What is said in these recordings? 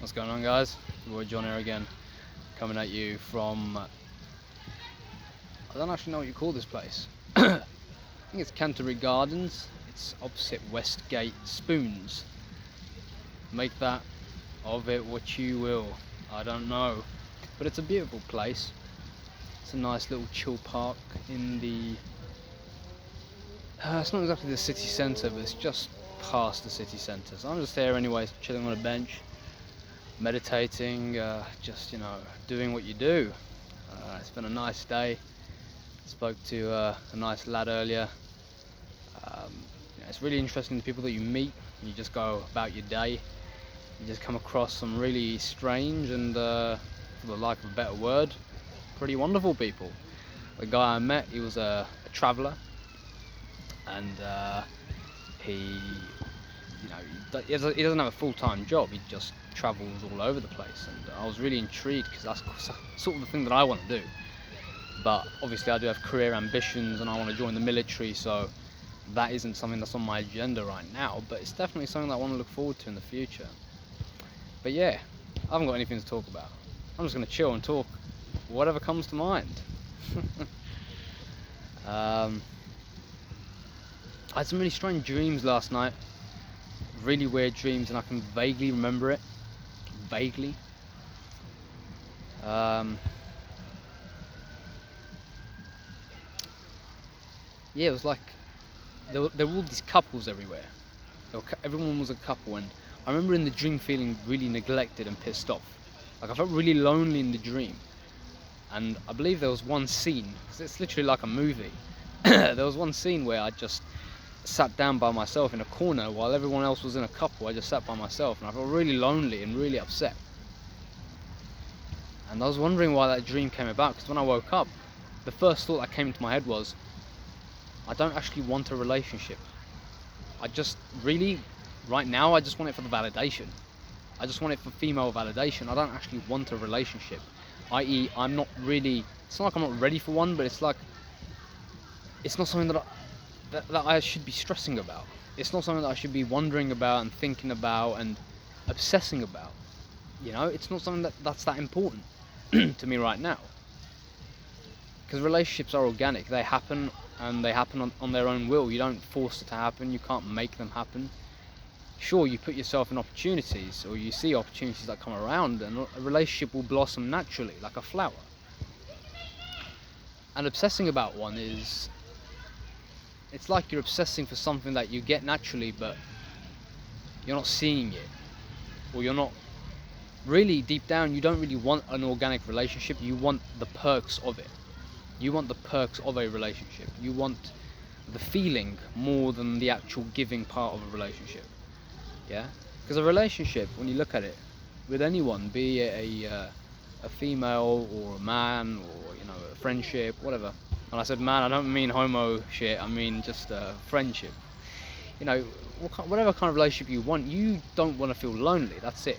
What's going on, guys? Your boy John here again, coming at you from, I don't actually know what you call this place. I think it's Canterbury Gardens. It's opposite Westgate Spoons. Make that of it what you will. I don't know, but it's a beautiful place. It's a nice little chill park in the it's not exactly the city centre, but it's just past the city centre. So I'm just there anyways, chilling on a bench, meditating, just doing what you do. It's been a nice day. Spoke to a nice lad earlier. It's really interesting, the people that you meet. You just go about your day, you just come across some really strange and, for the lack of a better word, pretty wonderful people. The guy I met, he was a traveller, and he doesn't have a full-time job. He just travels all over the place, and I was really intrigued because that's sort of the thing that I want to do. But obviously I do have career ambitions and I want to join the military, so that isn't something that's on my agenda right now, but it's definitely something that I want to look forward to in the future. But yeah, I haven't got anything to talk about. I'm just going to chill and talk whatever comes to mind. I had some really strange dreams last night, really weird dreams, and I can vaguely remember it. Vaguely. Yeah, it was like there were all these couples everywhere. Everyone was a couple, and I remember in the dream feeling really neglected and pissed off. Like I felt really lonely in the dream, and I believe there was one scene, because it's literally like a movie. There was one scene where I just sat down by myself in a corner while everyone else was in a couple. I just sat by myself, and I felt really lonely and really upset. And I was wondering why that dream came about, because when I woke up, the first thought that came into my head was, I don't actually want a relationship. I just really, right now, I just want it for the validation. I just want it for female validation. I don't actually want a relationship. I.e., I'm not really, it's not like I'm not ready for one, but it's like, it's not something that I should be stressing about. It's not something that I should be wondering about and thinking about and obsessing about. It's not something that's that important to me right now. Because relationships are organic. They happen, and they happen on their own will. You don't force it to happen. You can't make them happen. Sure, you put yourself in opportunities, or you see opportunities that come around, and a relationship will blossom naturally, like a flower. And obsessing about one it's like you're obsessing for something that you get naturally, but you're not seeing it, or you're not really, deep down, you don't really want an organic relationship. You want the perks of it. You want the perks of a relationship. You want the feeling more than the actual giving part of a relationship. Yeah? Because a relationship, when you look at it, with anyone, be it a female or a man, or a friendship, whatever. When I said man, I don't mean homo shit. I mean just a friendship. Whatever kind of relationship you want, you don't want to feel lonely. That's it.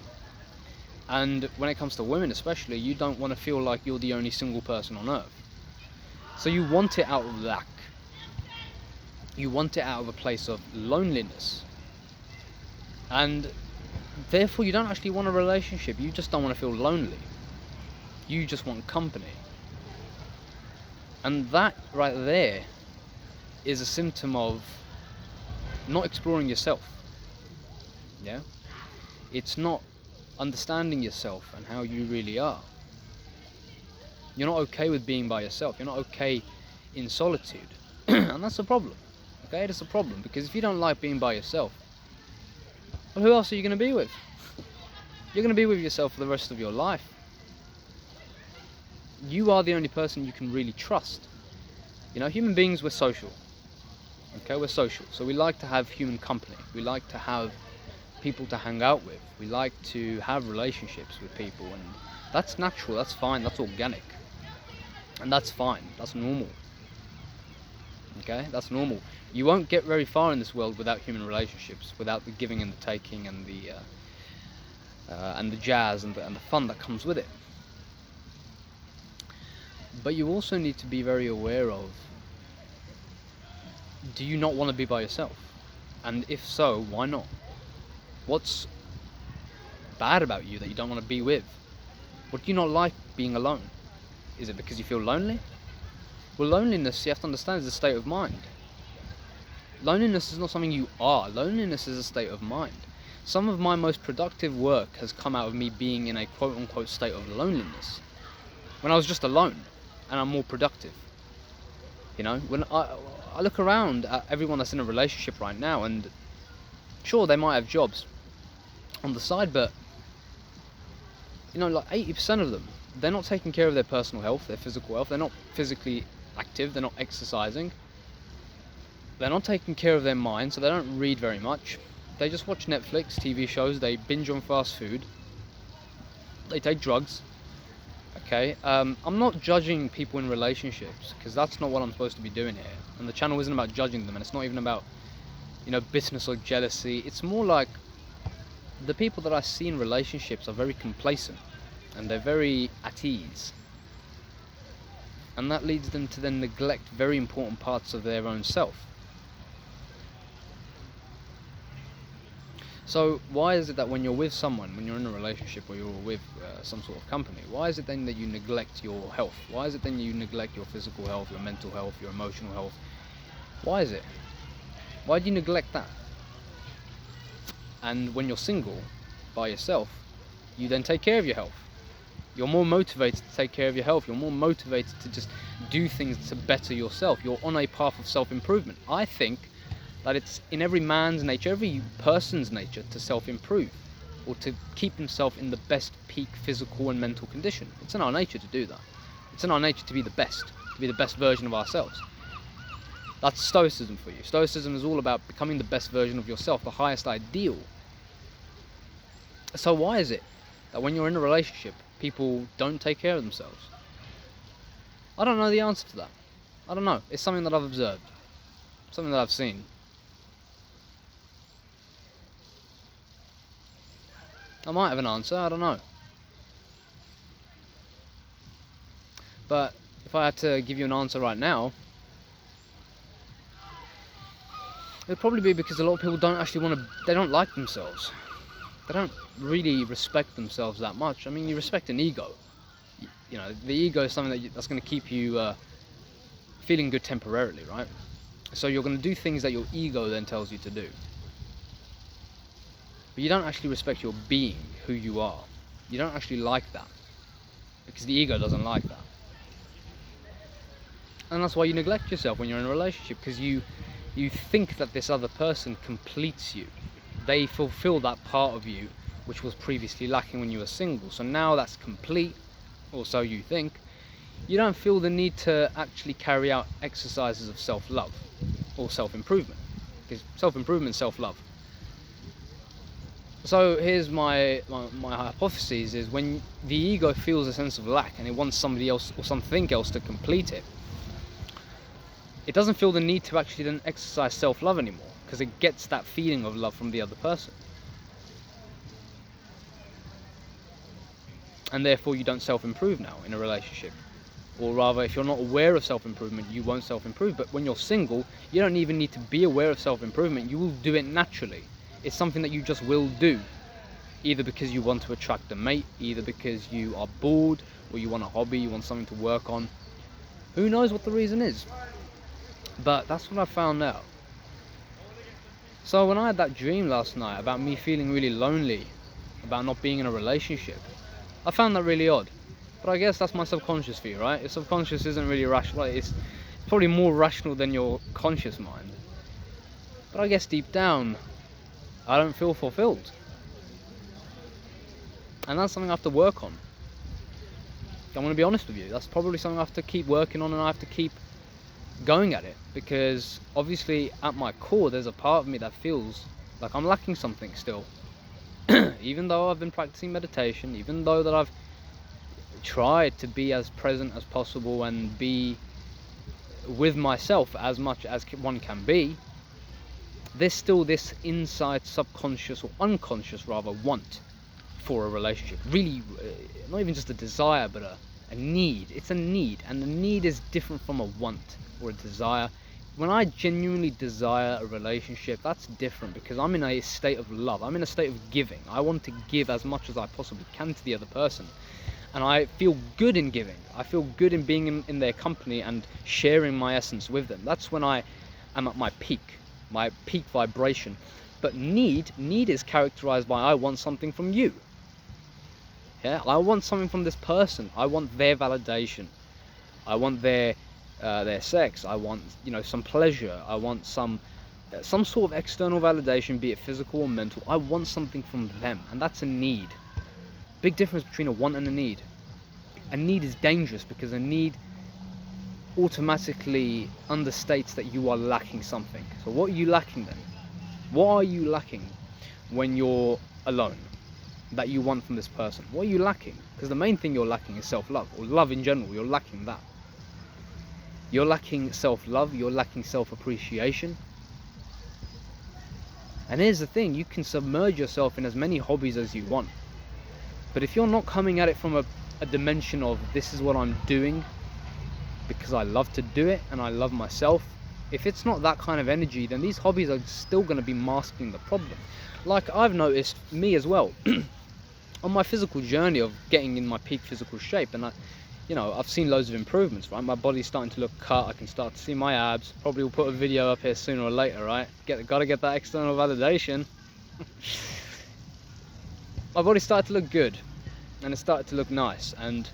And when it comes to women especially, you don't want to feel like you're the only single person on earth. So you want it out of lack. You want it out of a place of loneliness. And therefore you don't actually want a relationship. You just don't want to feel lonely. You just want company. And that right there is a symptom of not exploring yourself. Yeah? It's not understanding yourself and how you really are. You're not okay with being by yourself. You're not okay in solitude. And that's a problem. Okay? That's a problem, because if you don't like being by yourself, well, who else are you going to be with? You're going to be with yourself for the rest of your life. You are the only person you can really trust. Human beings, we're social. Okay, we're social. So we like to have human company. We like to have people to hang out with. We like to have relationships with people, and that's natural, that's fine, that's organic. And that's fine, that's normal. Okay, that's normal. You won't get very far in this world without human relationships, without the giving and the taking, and the jazz and the fun that comes with it. But you also need to be very aware of, do you not want to be by yourself? And if so, why not? What's bad about you that you don't want to be with? What do you not like being alone? Is it because you feel lonely? Well, loneliness, you have to understand, is a state of mind. Loneliness is not something you are. Loneliness is a state of mind. Some of my most productive work has come out of me being in a quote-unquote state of loneliness. When I was just alone, and I'm more productive. You know, when I look around at everyone that's in a relationship right now, and sure, they might have jobs on the side, but you know, like 80% of them, they're not taking care of their personal health, their physical health. They're not physically active. They're not exercising. They're not taking care of their mind, so they don't read very much. They just watch Netflix, TV shows. They binge on fast food. They take drugs. Okay, I'm not judging people in relationships, because that's not what I'm supposed to be doing here. And the channel isn't about judging them, and it's not even about, you know, bitterness or jealousy. It's more like the people that I see in relationships are very complacent, and they're very at ease. And that leads them to then neglect very important parts of their own self. So why is it that when you're with someone, when you're in a relationship or you're with some sort of company, why is it then that you neglect your health? Why is it then you neglect your physical health, your mental health, your emotional health? Why is it? Why do you neglect that? And when you're single, by yourself, you then take care of your health. You're more motivated to take care of your health. You're more motivated to just do things to better yourself. You're on a path of self-improvement. I think that it's in every man's nature, every person's nature, to self-improve, or to keep himself in the best peak physical and mental condition. It's in our nature to do that. It's in our nature to be the best version of ourselves. That's Stoicism for you. Stoicism is all about becoming the best version of yourself, the highest ideal. So why is it that when you're in a relationship, people don't take care of themselves? I don't know the answer to that. I don't know. It's something that I've observed, something that I've seen. I might have an answer, I don't know. But if I had to give you an answer right now, it'd probably be because a lot of people don't actually they don't like themselves. They don't really respect themselves that much. I mean, you respect an ego. You know, the ego is something that's going to keep you feeling good temporarily, right? So you're going to do things that your ego then tells you to do. But you don't actually respect your being, who you are. You don't actually like that, because the ego doesn't like that. And that's why you neglect yourself when you're in a relationship, because you think that this other person completes you. They fulfill that part of you which was previously lacking when you were single. So now that's complete, or so you think. You don't feel the need to actually carry out exercises of self-love or self-improvement, because self-improvement is self-love. So here's my hypothesis is, when the ego feels a sense of lack and it wants somebody else or something else to complete it, it doesn't feel the need to actually then exercise self-love anymore, because it gets that feeling of love from the other person. And therefore you don't self-improve now in a relationship. Or rather, if you're not aware of self-improvement, you won't self-improve. But when you're single, you don't even need to be aware of self-improvement. You will do it naturally. It's something that you just will do. Either because you want to attract a mate, either because you are bored, or you want a hobby, you want something to work on. Who knows what the reason is? But that's what I found out. So when I had that dream last night about me feeling really lonely, about not being in a relationship, I found that really odd. But I guess that's my subconscious for you, right? Your subconscious isn't really rational. It's probably more rational than your conscious mind. But I guess deep down, I don't feel fulfilled. And that's something I have to work on. I'm going to be honest with you. That's probably something I have to keep working on, and I have to keep going at it. Because obviously at my core, there's a part of me that feels like I'm lacking something still. Even though I've been practicing meditation, even though that I've tried to be as present as possible and be with myself as much as one can be, there's still this inside subconscious, or unconscious rather, want for a relationship. Really, not even just a desire, but a need. It's a need, and the need is different from a want or a desire. when I genuinely desire a relationship, that's different, because I'm in a state of love. I'm in a state of giving. I want to give as much as I possibly can to the other person. And I feel good in giving. I feel good in being in their company and sharing my essence with them. That's when I am at my peak vibration. But need is characterized by I want something from you. Yeah, I want something from this person. I want their validation. I want their sex. I want, some pleasure. I want some sort of external validation, be it physical or mental. I want something from them, and that's a need. Big difference between a want and a need. A need is dangerous because a need automatically understates that you are lacking something. So what are you lacking then? What are you lacking when you're alone that you want from this person? What are you lacking? Because the main thing you're lacking is self-love, or love in general. You're lacking that. You're lacking self-love, you're lacking self-appreciation. And here's the thing, you can submerge yourself in as many hobbies as you want. But if you're not coming at it from a dimension of, this is what I'm doing because I love to do it and I love myself, if it's not that kind of energy, then these hobbies are still going to be masking the problem. Like I've noticed, me as well, on my physical journey of getting in my peak physical shape, and I've seen loads of improvements, right? My body's starting to look cut. I can start to see my abs. Probably will put a video up here sooner or later, right? Gotta get that external validation. My body started to look good, and it started to look nice. And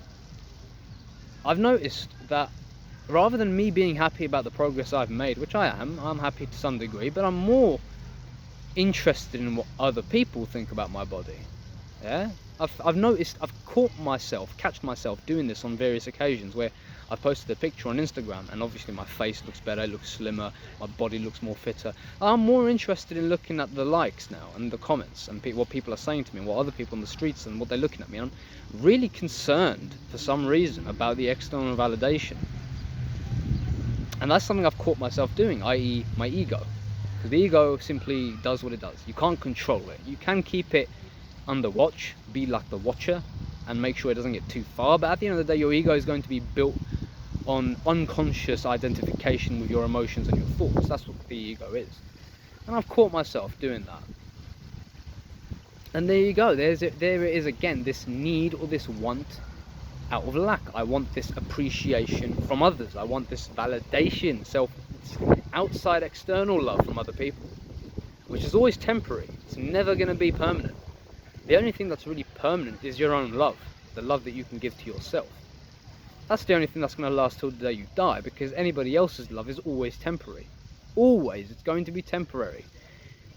I've noticed that rather than me being happy about the progress I've made, which I'm happy to some degree, but I'm more interested in what other people think about my body. Yeah, I've noticed, I've catch myself doing this on various occasions where I've posted a picture on Instagram and obviously my face looks better, it looks slimmer, my body looks more fitter. I'm more interested in looking at the likes now and the comments and what people are saying to me, and what other people on the streets and what they're looking at me. I'm really concerned for some reason about the external validation. And that's something I've caught myself doing, i.e. my ego. Because the ego simply does what it does. You can't control it. You can keep it under watch, be like the watcher, and make sure it doesn't get too far. But at the end of the day, your ego is going to be built on unconscious identification with your emotions and your thoughts. That's what the ego is. And I've caught myself doing that. And there you go. There it is again, this need or this want out of lack. I want this appreciation from others. I want this validation, outside external love from other people, which is always temporary. It's never going to be permanent. The only thing that's really permanent is your own love, the love that you can give to yourself. That's the only thing that's going to last till the day you die, because anybody else's love is always temporary. Always, it's going to be temporary.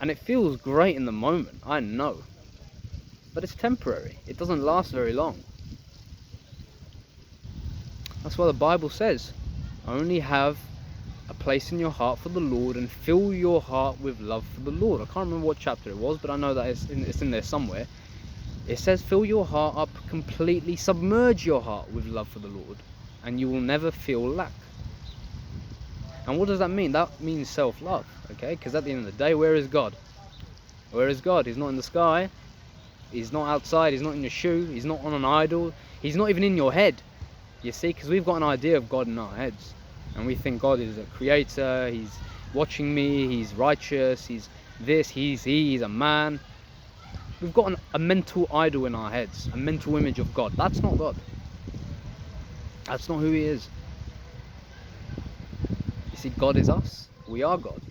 And it feels great in the moment, I know. But it's temporary. It doesn't last very long. That's why the Bible says, only have a place in your heart for the Lord and fill your heart with love for the Lord. I can't remember what chapter it was, but I know that it's in there somewhere. It says fill your heart up completely, submerge your heart with love for the Lord, and you will never feel lack. And what does that mean? That means self-love, okay? Because at the end of the day, where is God? Where is God? He's not in the sky. He's not outside. He's not in your shoe. He's not on an idol. He's not even in your head. You see, because we've got an idea of God in our heads. And we think God is a creator, he's watching me, he's righteous, he's this, he's a man. We've got a mental idol in our heads, a mental image of God. That's not God. That's not who he is. You see, God is us. We are God.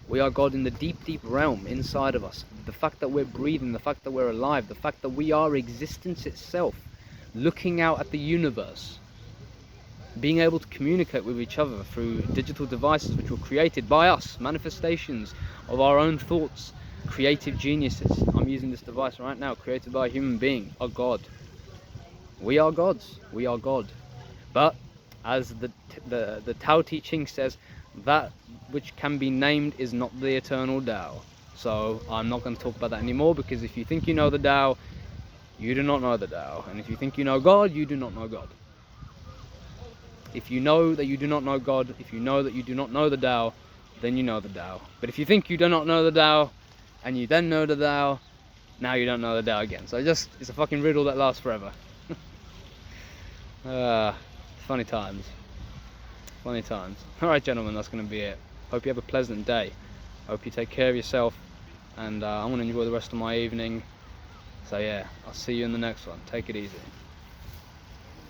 We are God in the deep, deep realm inside of us. The fact that we're breathing, the fact that we're alive, the fact that we are existence itself, looking out at the universe, being able to communicate with each other through digital devices which were created by us, manifestations of our own thoughts, creative geniuses. I'm using this device right now, created by a human being, a God. We are gods. We are God. But as the Tao teaching says, that which can be named is not the eternal Tao. So I'm not going to talk about that anymore, because if you think you know the Tao, you do not know the Tao. And if you think you know God, you do not know God. If you know that you do not know God, if you know that you do not know the Tao, then you know the Tao. But if you think you do not know the Tao, and you then know the Tao, now you don't know the Tao again. So it's a fucking riddle that lasts forever. Funny times. Funny times. Alright, gentlemen, that's going to be it. Hope you have a pleasant day. Hope you take care of yourself, and I'm going to enjoy the rest of my evening. So yeah, I'll see you in the next one. Take it easy.